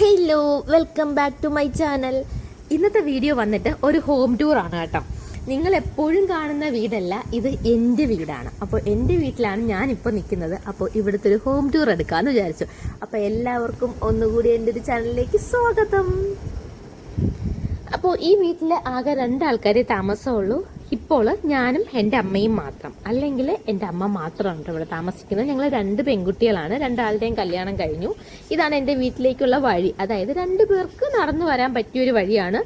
Hello, welcome back to my channel. ഇന്നത്തെ video വന്നിട്ട് ഒരു ഹോം ടൂർ ആണ് കേട്ടോ. നിങ്ങൾ എപ്പോഴും കാണുന്ന വീടല്ല, ഇത് എൻ്റെ വീടാണ്. അപ്പോൾ എൻ്റെ വീട്ടിലാണ് ഞാനിപ്പോൾ നിൽക്കുന്നത്. അപ്പോൾ ഇവിടുത്തെ ഒരു ഹോം ടൂർ എടുക്കാമെന്ന് വിചാരിച്ചു. അപ്പോൾ എല്ലാവർക്കും ഒന്നുകൂടി എൻ്റെ ഒരു ചാനലിലേക്ക് സ്വാഗതം. അപ്പോൾ ഈ വീട്ടിൽ ആകെ 2 ആൾക്കാരെ താമസമുള്ളൂ. ഇപ്പോൾ ഞാനും എൻ്റെ അമ്മയും മാത്രം, അല്ലെങ്കിൽ എൻ്റെ അമ്മ മാത്രമാണ് ഇവിടെ താമസിക്കുന്നത്. ഞങ്ങൾ 2 പെൺകുട്ടികളാണ്. 2 ആളുടെയും കല്യാണം കഴിഞ്ഞു. ഇതാണ് എൻ്റെ വീട്ടിലേക്കുള്ള വഴി. അതായത് 2 പേർക്ക് നടന്നു വരാൻ പറ്റിയൊരു വഴിയാണ്.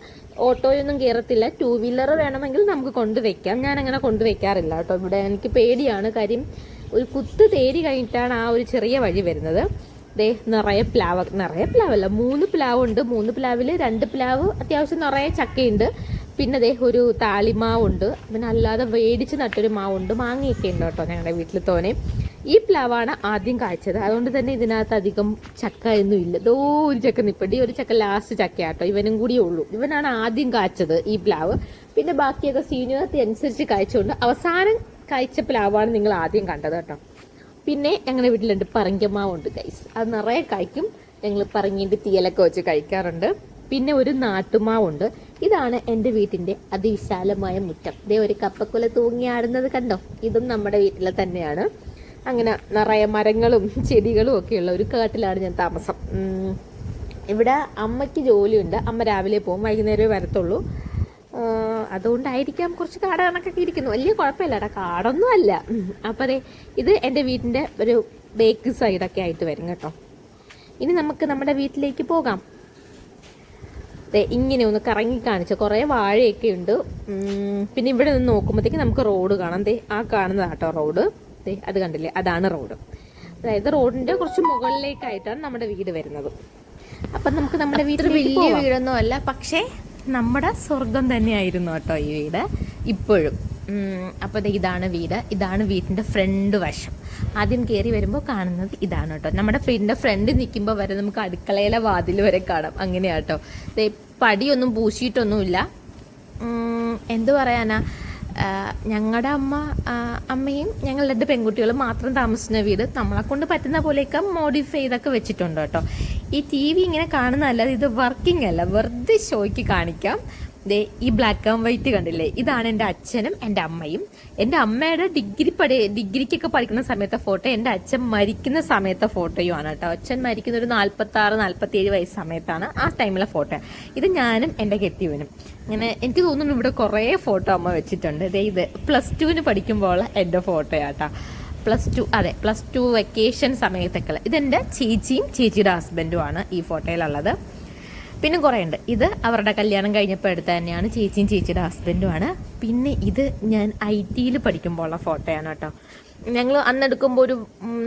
ഓട്ടോയൊന്നും കയറത്തില്ല. 2 വീലർ വേണമെങ്കിൽ നമുക്ക് കൊണ്ടുവയ്ക്കാം. ഞാൻ അങ്ങനെ കൊണ്ടുവയ്ക്കാറില്ല കേട്ടോ. ഇവിടെ എനിക്ക് പേടിയാണ്. കാര്യം ഒരു കുത്ത് തേരി കഴിഞ്ഞിട്ടാണ് ആ ഒരു ചെറിയ വഴി വരുന്നത്. ദേ നിറയെ പ്ലാവല്ല, 3 പ്ലാവുണ്ട്. 3 പ്ലാവിൽ 2 പ്ലാവ് അത്യാവശ്യം നിറയെ ചക്കയുണ്ട്. പിന്നെ ദേ ഒരു താളിമാവുണ്ട്. പിന്നെ അല്ലാതെ വേടിച്ച് നട്ടൊരു മാവുണ്ട്. മാങ്ങയൊക്കെ ഉണ്ട് കേട്ടോ ഞങ്ങളുടെ വീട്ടിൽ തോനെ. ഈ പ്ലാവാണ് ആദ്യം കായ്ച്ചത്. അതുകൊണ്ട് തന്നെ ഇതിനകത്ത് അധികം ചക്ക ഒന്നും ഇല്ല. ഒരു ചക്ക നിപ്പടി, ഒരു ചക്ക ലാസ്റ്റ് ചക്കയാട്ടോ. ഇവനും കൂടിയേ ഉള്ളൂ. ഇവനാണ് ആദ്യം കായ്ച്ചത് ഈ പ്ലാവ്. പിന്നെ ബാക്കിയൊക്കെ സീനിയറിറ്റി അനുസരിച്ച് കായ്ച്ചുകൊണ്ട് അവസാനം കായ്ച്ച പ്ലാവാണ് നിങ്ങൾ ആദ്യം കണ്ടത് കേട്ടോ. പിന്നെ ഞങ്ങളുടെ വീട്ടിലുണ്ട് പറങ്കമാവുണ്ട് ഗൈസ്. അത് നിറയെ കായ്ക്കും. ഞങ്ങൾ പറങ്ങീൻ്റെ തീയലൊക്കെ വെച്ച് കഴിക്കാറുണ്ട്. പിന്നെ ഒരു നാട്ടുമാവുണ്ട്. ഇതാണ് എൻ്റെ വീട്ടിൻ്റെ അതിവിശാലമായ മുറ്റം. ഇതേ ഒരു കപ്പക്കുല തൂങ്ങിയാടുന്നത് കണ്ടോ? ഇതും നമ്മുടെ വീട്ടിൽ തന്നെയാണ്. അങ്ങനെ നിറയെ മരങ്ങളും ചെടികളും ഒക്കെയുള്ള ഒരു കാട്ടിലാണ് ഞാൻ താമസം. ഇവിടെ അമ്മയ്ക്ക് ജോലിയുണ്ട്. അമ്മ രാവിലെ പോകും, വൈകുന്നേരമേ വരത്തുള്ളൂ. അതുകൊണ്ടായിരിക്കാം കുറച്ച് കാട് കണക്കൊക്കെ ഇരിക്കുന്നു. വലിയ കുഴപ്പമില്ല കേട്ടോ, കാടൊന്നും അല്ല. അപ്പം അതെ, ഇത് എൻ്റെ വീട്ടിൻ്റെ ഒരു ബേക്ക് സൈഡൊക്കെ ആയിട്ട് വരും കേട്ടോ. ഇനി നമുക്ക് നമ്മുടെ വീട്ടിലേക്ക് പോകാം. ഇങ്ങനെ ഒന്ന് കറങ്ങി കാണിച്ച കുറേ വാഴയൊക്കെ ഉണ്ട്. പിന്നെ ഇവിടെ നിന്ന് നോക്കുമ്പോഴത്തേക്ക് നമുക്ക് റോഡ് കാണാം. ആ കാണുന്നതാട്ടോ റോഡ്. അത് കണ്ടില്ലേ, അതാണ് റോഡ്. അതായത് റോഡിന്റെ കുറച്ച് മുകളിലേക്കായിട്ടാണ് നമ്മുടെ വീട് വരുന്നത്. അപ്പം നമുക്ക് നമ്മുടെ വീട്ടിൽ വലിയ വീടൊന്നും അല്ല, പക്ഷേ നമ്മുടെ സ്വർഗം തന്നെയായിരുന്നു കേട്ടോ ഈ വീട് ഇപ്പോഴും. അപ്പോൾ ഇതാണ് വീട്. ഇതാണ് വീട്ടിൻ്റെ ഫ്രണ്ട് വശം. ആദ്യം കയറി വരുമ്പോൾ കാണുന്നത് ഇതാണ് കേട്ടോ. നമ്മുടെ വീടിൻ്റെ ഫ്രണ്ട് നിൽക്കുമ്പോൾ വരെ നമുക്ക് അടുക്കളയിലെ വാതിൽ വരെ കാണാം. അങ്ങനെയാട്ടോ. പടിയൊന്നും പൂശിയിട്ടൊന്നുമില്ല. എന്തു പറയാനാ, ഞങ്ങളുടെ അമ്മയും ഞങ്ങൾ 2 പെൺകുട്ടികളും മാത്രം താമസിക്കുന്ന വീട്. നമ്മളെ കൊണ്ട് പറ്റുന്ന പോലെയൊക്കെ മോഡിഫൈ ചെയ്തൊക്കെ വെച്ചിട്ടുണ്ട് കേട്ടോ. ഈ TV ഇങ്ങനെ കാണുന്നതല്ലാതെ ഇത് വർക്കിംഗ് അല്ല, വെറുതെ ഷോയ്ക്ക് കാണിക്കാം. ഈ ബ്ലാക്ക് ആൻഡ് വൈറ്റ് കണ്ടില്ലേ, ഇതാണ് എൻ്റെ അച്ഛനും എൻ്റെ അമ്മയും. എൻ്റെ അമ്മയുടെ ഡിഗ്രിക്കൊക്കെ പഠിക്കുന്ന സമയത്തെ ഫോട്ടോ, എൻ്റെ അച്ഛൻ മരിക്കുന്ന സമയത്തെ ഫോട്ടോയുമാണ് കേട്ടോ. അച്ഛൻ മരിക്കുന്ന ഒരു 46-47 വയസ്സ് സമയത്താണ്. ആ ടൈമിലെ ഫോട്ടോ. ഇത് ഞാനും എൻ്റെ കെട്ടിയവനും. അങ്ങനെ എനിക്ക് തോന്നുന്നു ഇവിടെ കുറേ ഫോട്ടോ അമ്മ വെച്ചിട്ടുണ്ട്. ഇത് +2 പഠിക്കുമ്പോൾ എൻ്റെ ഫോട്ടോയാട്ടോ. +2 വെക്കേഷൻ സമയത്തൊക്കെ. ഇതെൻ്റെ ചേച്ചിയും ചേച്ചിയുടെ ഹസ്ബൻഡുമാണ് ഈ ഫോട്ടോയിലുള്ളത്. പിന്നെ കുറേ ഉണ്ട്. ഇത് അവരുടെ കല്യാണം കഴിഞ്ഞപ്പോൾ എടുത്ത തന്നെയാണ്. ചേച്ചിയും ചേച്ചിയുടെ ഹസ്ബൻഡുമാണ്. പിന്നെ ഇത് ഞാൻ IT പഠിക്കുമ്പോൾ ഉള്ള ഫോട്ടോയാണ് കേട്ടോ. ഞങ്ങൾ അന്നെടുക്കുമ്പോൾ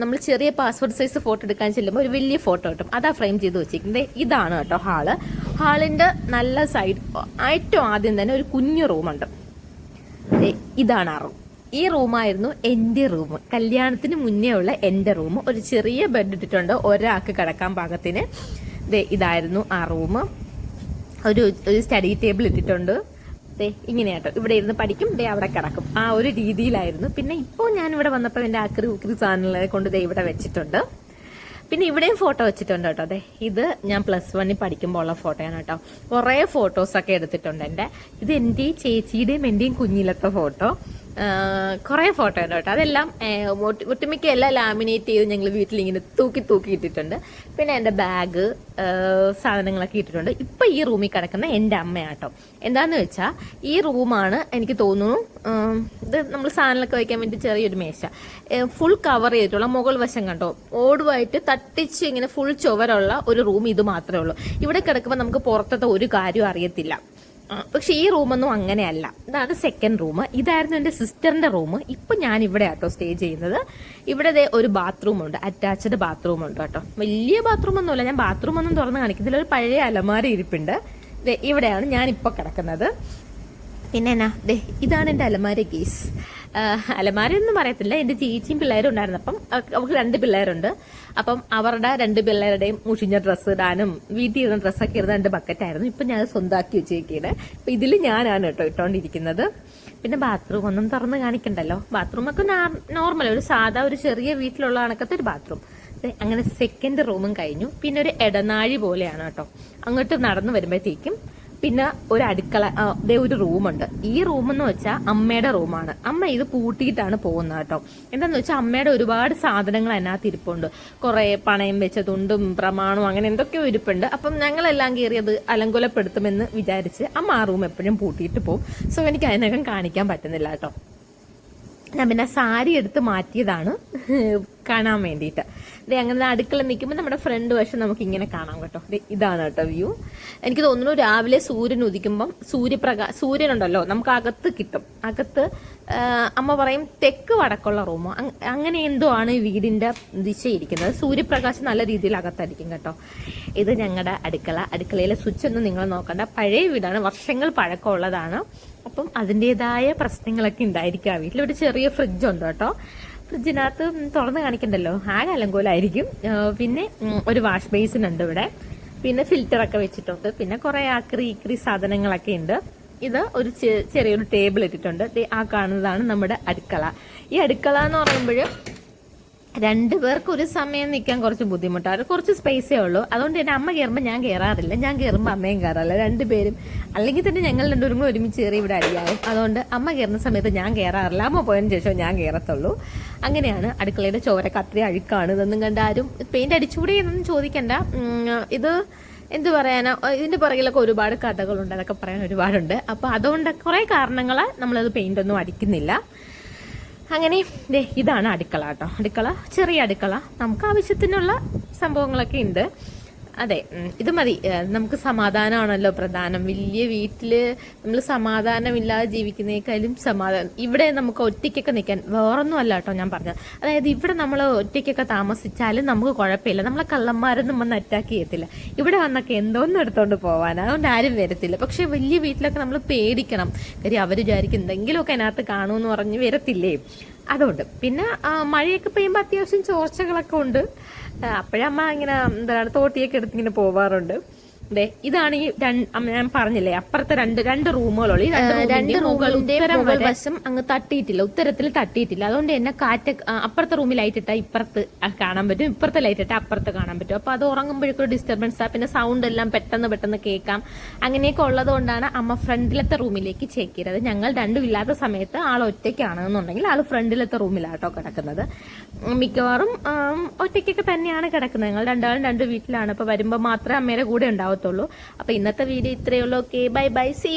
നമ്മൾ ചെറിയ പാസ്പോർട്ട് സൈസ് ഫോട്ടോ എടുക്കാൻ ചെല്ലുമ്പോൾ ഒരു വലിയ ഫോട്ടോ കിട്ടും. അതാ ഫ്രെയിം ചെയ്ത് വെച്ചിരിക്കുന്നത്. ഇതാണ് കേട്ടോ ഹാളിൻ്റെ നല്ല സൈഡ് ഏറ്റവും ആദ്യം തന്നെ ഒരു കുഞ്ഞു റൂമുണ്ട്. ഇതാണ് ആ റൂം. ഈ റൂമായിരുന്നു എൻ്റെ റൂം. കല്യാണത്തിന് മുന്നേ ഉള്ള എൻ്റെ റൂം. ഒരു ചെറിയ ബെഡ് ഇട്ടിട്ടുണ്ട് ഒരാൾക്ക് കിടക്കാൻ പാകത്തിന്. ഇതായിരുന്നു ആ റൂം. ഒരു സ്റ്റഡി ടേബിൾ ഇട്ടിട്ടുണ്ട്. ഇങ്ങനെയാട്ടോ. ഇവിടെ ഇരുന്ന് പഠിക്കും, അവിടെ കിടക്കും. ആ ഒരു രീതിയിലായിരുന്നു. പിന്നെ ഇപ്പോൾ ഞാനിവിടെ വന്നപ്പോൾ എൻ്റെ ആക്രി സാധനങ്ങളെ കൊണ്ട് ഇവിടെ വെച്ചിട്ടുണ്ട്. പിന്നെ ഇവിടെയും ഫോട്ടോ വെച്ചിട്ടുണ്ട് കേട്ടോ. ഇത് ഞാൻ +1 പഠിക്കുമ്പോൾ ഉള്ള ഫോട്ടോയാണ് കേട്ടോ. കുറേ ഫോട്ടോസൊക്കെ എടുത്തിട്ടുണ്ട് എൻ്റെ. ഇത് എൻ്റെയും ചേച്ചിയുടെയും എൻ്റെയും കുഞ്ഞിലത്തെ ഫോട്ടോ. കുറേ ഫോട്ടോ ഉണ്ട് കേട്ടോ. അതെല്ലാം ഒട്ടുമിക്ക എല്ലാം ലാമിനേറ്റ് ചെയ്ത് ഞങ്ങൾ വീട്ടിലിങ്ങനെ തൂക്കി ഇട്ടിട്ടുണ്ട്. പിന്നെ എൻ്റെ ബാഗ് സാധനങ്ങളൊക്കെ ഇട്ടിട്ടുണ്ട്. ഇപ്പം ഈ റൂമിൽ കിടക്കുന്ന എൻ്റെ അമ്മയാട്ടോ. എന്താന്ന് വെച്ചാൽ ഈ റൂമാണ് എനിക്ക് തോന്നുന്നു, ഇത് നമ്മൾ സാധനങ്ങളൊക്കെ വയ്ക്കാൻ വേണ്ടി ചെറിയൊരു മേശ ഫുൾ കവർ ചെയ്തിട്ടുള്ള മുകൾ വശം കണ്ടോ, ഓടുമായിട്ട് തട്ടിച്ച് ഇങ്ങനെ ഫുൾ ചുവരുള്ള ഒരു റൂം ഇത് മാത്രമേ ഉള്ളൂ. ഇവിടെ കിടക്കുമ്പോൾ നമുക്ക് പുറത്തത്തെ ഒരു കാര്യം അറിയത്തില്ല. പക്ഷെ ഈ റൂമൊന്നും അങ്ങനെയല്ല. ഇതാണ് സെക്കൻഡ് റൂം. ഇതായിരുന്നു എൻ്റെ സിസ്റ്ററിന്റെ റൂം. ഇപ്പൊ ഞാൻ ഇവിടെ ആട്ടോ സ്റ്റേ ചെയ്യുന്നത്. ഇവിടെ ഒരു ബാത്റൂം ഉണ്ട്, അറ്റാച്ച്ഡ് ബാത്റൂം ഉണ്ട് കേട്ടോ. വലിയ ബാത്റൂം ഒന്നുമില്ല. ഞാൻ ബാത്റൂം ഒന്നും തുറന്ന് കാണിക്കുന്നില്ല. ഒരു പഴയ അലമാര ഇരിപ്പുണ്ട്. ഇവിടെയാണ് ഞാനിപ്പോൾ കിടക്കുന്നത്. പിന്നെ ഇതാണ് എൻ്റെ അലമാര കേസ്. അലമാര ഒന്നും പറയത്തില്ല. എൻ്റെ ചേച്ചിയും പിള്ളേരും ഉണ്ടായിരുന്നു. അപ്പം അവർക്ക് 2 പിള്ളേരുണ്ട്. അപ്പം അവരുടെ 2 പിള്ളേരുടെയും മുഷിഞ്ഞ ഡ്രസ്സ് ഇടാനും വീട്ടിൽ ഇടുന്ന ഡ്രസ്സൊക്കെ ഇരുന്ന 2 ബക്കറ്റായിരുന്നു. ഇപ്പം ഞാൻ സ്വന്തമാക്കി വെച്ചേക്കാണ്. അപ്പം ഇതിൽ ഞാനാണ് കേട്ടോ ഇട്ടുകൊണ്ടിരിക്കുന്നത്. പിന്നെ ബാത്റൂം ഒന്നും തുറന്ന് കാണിക്കണ്ടല്ലോ. ബാത്റൂമൊക്കെ നോർമൽ, ഒരു സാധാ ഒരു ചെറിയ വീട്ടിലുള്ള കണക്കത്തെ ഒരു ബാത്റൂം. അങ്ങനെ സെക്കൻഡ് റൂമും കഴിഞ്ഞു. പിന്നെ ഒരു ഇടനാഴി പോലെയാണ് കേട്ടോ. അങ്ങോട്ട് നടന്നു വരുമ്പോഴത്തേക്കും പിന്നെ ഒരു അടുക്കള, ഒരു റൂമുണ്ട്. ഈ റൂം എന്ന് വെച്ചാൽ അമ്മയുടെ റൂമാണ്. അമ്മ ഇത് പൂട്ടിയിട്ടാണ് പോകുന്നത് കേട്ടോ. എന്താന്ന് വെച്ചാൽ അമ്മയുടെ ഒരുപാട് സാധനങ്ങൾ അതിനകത്ത് ഇരിപ്പുണ്ട്. കുറെ പണയം വെച്ച തുണ്ടും പ്രമാണവും അങ്ങനെ എന്തൊക്കെയോ ഇരിപ്പുണ്ട്. അപ്പം ഞങ്ങളെല്ലാം കയറിയത് അലങ്കോലപ്പെടുത്തുമെന്ന് വിചാരിച്ച് അമ്മ ആ റൂം എപ്പോഴും പൂട്ടിയിട്ട് പോകും. സോ എനിക്ക് അതിനകം കാണിക്കാൻ പറ്റുന്നില്ല കേട്ടോ. ഞാൻ പിന്നെ സാരി എടുത്ത് മാറ്റിയതാണ് കാണാൻ വേണ്ടിയിട്ട്. അങ്ങനെ അടുക്കള നിൽക്കുമ്പോൾ നമ്മുടെ ഫ്രണ്ട് വശം നമുക്ക് ഇങ്ങനെ കാണാം കേട്ടോ. ഇതാണ് കേട്ടോ വ്യൂ. എനിക്ക് തോന്നുന്നു രാവിലെ സൂര്യൻ ഉദിക്കുമ്പം സൂര്യനുണ്ടല്ലോ നമുക്ക് അകത്ത് കിട്ടും. അകത്ത് അമ്മ പറയും തെക്ക് വടക്കുള്ള റൂമോ അങ്ങനെ എന്തോ ആണ് ഈ വീടിന്റെ ദിശയിരിക്കുന്നത്. സൂര്യപ്രകാശം നല്ല രീതിയിൽ അകത്തായിരിക്കും കേട്ടോ. ഇത് ഞങ്ങളുടെ അടുക്കള. അടുക്കളയിലെ സ്വിച്ച് ഒന്നും നിങ്ങൾ നോക്കണ്ട. പഴയ വീടാണ്, വർഷങ്ങൾ പഴക്കമുള്ളതാണ്. അപ്പം അതിൻ്റെതായ പ്രശ്നങ്ങളൊക്കെ ഉണ്ടായിരിക്കും ആ വീട്ടിൽ. ഒരു ചെറിയ ഫ്രിഡ്ജ് ഉണ്ട് കേട്ടോ. ഫ്രിഡ്ജിനകത്ത് തുറന്ന് കാണിക്കണ്ടല്ലോ, ആകെ അലങ്കോലായിരിക്കും. പിന്നെ ഒരു വാഷ് ബേസിൻ ഉണ്ട് ഇവിടെ. പിന്നെ ഫിൽറ്ററൊക്കെ വെച്ചിട്ടുണ്ട്. പിന്നെ കുറെ ആക്രി സാധനങ്ങളൊക്കെ ഉണ്ട്. ഇത് ഒരു ചെറിയൊരു ടേബിൾ ഇട്ടിട്ടുണ്ട്. ആ കാണുന്നതാണ് നമ്മുടെ അടുക്കള. ഈ അടുക്കള എന്ന് പറയുമ്പോൾ രണ്ടുപേർക്ക് ഒരു സമയം നിൽക്കാൻ കുറച്ച് ബുദ്ധിമുട്ടാണ്. കുറച്ച് സ്പേസേ ഉള്ളൂ. അതുകൊണ്ട് തന്നെ അമ്മ കയറുമ്പോൾ ഞാൻ കയറാറില്ല, ഞാൻ കയറുമ്പോൾ അമ്മയും കയറാറില്ല. രണ്ടുപേരും അല്ലെങ്കിൽ തന്നെ ഞങ്ങൾ രണ്ടുപേരും കൂടെ ഒരുമിച്ച് കയറി ഇവിടെ അടിയാവും. അതുകൊണ്ട് അമ്മ കയറുന്ന സമയത്ത് ഞാൻ കയറാറില്ല, അമ്മ പോയതിനു ശേഷം ഞാൻ കയറത്തുള്ളൂ. അങ്ങനെയാണ്. അടുക്കളയുടെ ചോരക്ക് അത്രയും അഴുക്കാണ്. ഇതൊന്നും കണ്ട ആരും പെയിന്റ് അടിച്ചുകൂടെ എന്നൊന്നും ചോദിക്കണ്ട. ഇത് എന്ത് പറയാനാ, ഇതിന്റെ പുറകിലൊക്കെ ഒരുപാട് കഥകളുണ്ട്, അതൊക്കെ പറയാൻ ഒരുപാടുണ്ട്. അപ്പൊ അതുകൊണ്ട് കുറെ കാരണങ്ങളാൽ നമ്മളത് പെയിന്റ് ഒന്നും അടിക്കുന്നില്ല. അങ്ങനെ ഇതാണ് അടുക്കള കേട്ടോ. അടുക്കള ചെറിയ അടുക്കള, നമുക്ക് ആവശ്യത്തിനുള്ള സംഭവങ്ങളൊക്കെ ഉണ്ട്. അതെ, ഇത് മതി. നമുക്ക് സമാധാനമാണല്ലോ പ്രധാനം. വലിയ വീട്ടില് നമ്മൾ സമാധാനമില്ലാതെ ജീവിക്കുന്നതിനേക്കാളും സമാധാനം. ഇവിടെ നമുക്ക് ഒറ്റയ്ക്കൊക്കെ നിൽക്കാൻ വേറൊന്നും അല്ല കേട്ടോ ഞാൻ പറഞ്ഞത്. അതായത് ഇവിടെ നമ്മൾ ഒറ്റയ്ക്കൊക്കെ താമസിച്ചാലും നമുക്ക് കുഴപ്പമില്ല. നമ്മളെ കള്ളന്മാരൊന്നും വന്ന് അറ്റാക്ക് ചെയ്യത്തില്ല. ഇവിടെ വന്നൊക്കെ എന്തോന്നും എടുത്തോണ്ട് പോവാൻ, അതുകൊണ്ട് ആരും വരത്തില്ല. പക്ഷെ വലിയ വീട്ടിലൊക്കെ നമ്മൾ പേടിക്കണം. കാര്യം അവർ വിചാരിക്കും എന്തെങ്കിലുമൊക്കെ അതിനകത്ത് കാണുമെന്ന് പറഞ്ഞ് വരത്തില്ലേ. അതുകൊണ്ട് പിന്നെ മഴയൊക്കെ പെയ്യുമ്പോൾ അത്യാവശ്യം ചോർച്ചകളൊക്കെ ഉണ്ട്. അപ്പോഴമ്മ ഇങ്ങനെ എന്താണ് തോട്ടിയൊക്കെ എടുത്ത് ഇങ്ങനെ പോവാറുണ്ട്. ഇതാണ് ഈ ഞാൻ പറഞ്ഞില്ലേ അപ്പുറത്തെ രണ്ട് റൂമുകളുള്ളൂ. ഈ രണ്ട് റൂമുകളുടെ വശം അങ്ങ് തട്ടിയിട്ടില്ല, ഉത്തരത്തിൽ തട്ടിയിട്ടില്ല. അതുകൊണ്ട് തന്നെ കാറ്റ് അപ്പുറത്തെ റൂമിൽ ലൈറ്റ് ഇട്ടാൽ ഇപ്പുറത്ത് കാണാൻ പറ്റും, ഇപ്പുറത്തെ ലൈറ്റ് ഇട്ടാൽ അപ്പുറത്ത് കാണാൻ പറ്റും. അപ്പൊ അത് ഉറങ്ങുമ്പോഴേക്കും ഡിസ്റ്റർബൻസ് ആ. പിന്നെ സൗണ്ട് എല്ലാം പെട്ടെന്ന് കേൾക്കാം. അങ്ങനെയൊക്കെ ഉള്ളത് കൊണ്ടാണ് അമ്മ ഫ്രണ്ടിലത്തെ റൂമിലേക്ക് ചെക്ക് ചെയ്തത്. ഞങ്ങൾ രണ്ടും ഇല്ലാത്ത സമയത്ത് ആൾ ഒറ്റയ്ക്കാണെന്നുണ്ടെങ്കിൽ ആൾ ഫ്രണ്ടിലത്തെ റൂമിലാട്ടോ കിടക്കുന്നത്. മിക്കവാറും ഒറ്റയ്ക്കൊക്കെ തന്നെയാണ് കിടക്കുന്നത്. ഞങ്ങൾ രണ്ടാളും രണ്ട് വീട്ടിലാണ്. അപ്പൊ വരുമ്പോൾ മാത്രമേ അമ്മയുടെ കൂടെ ഉണ്ടാവത്തുള്ളൂ. അപ്പൊ ഇന്നത്തെ വീഡിയോ ഇത്രയേ ഉള്ളൂ. Okay, bye bye, see U.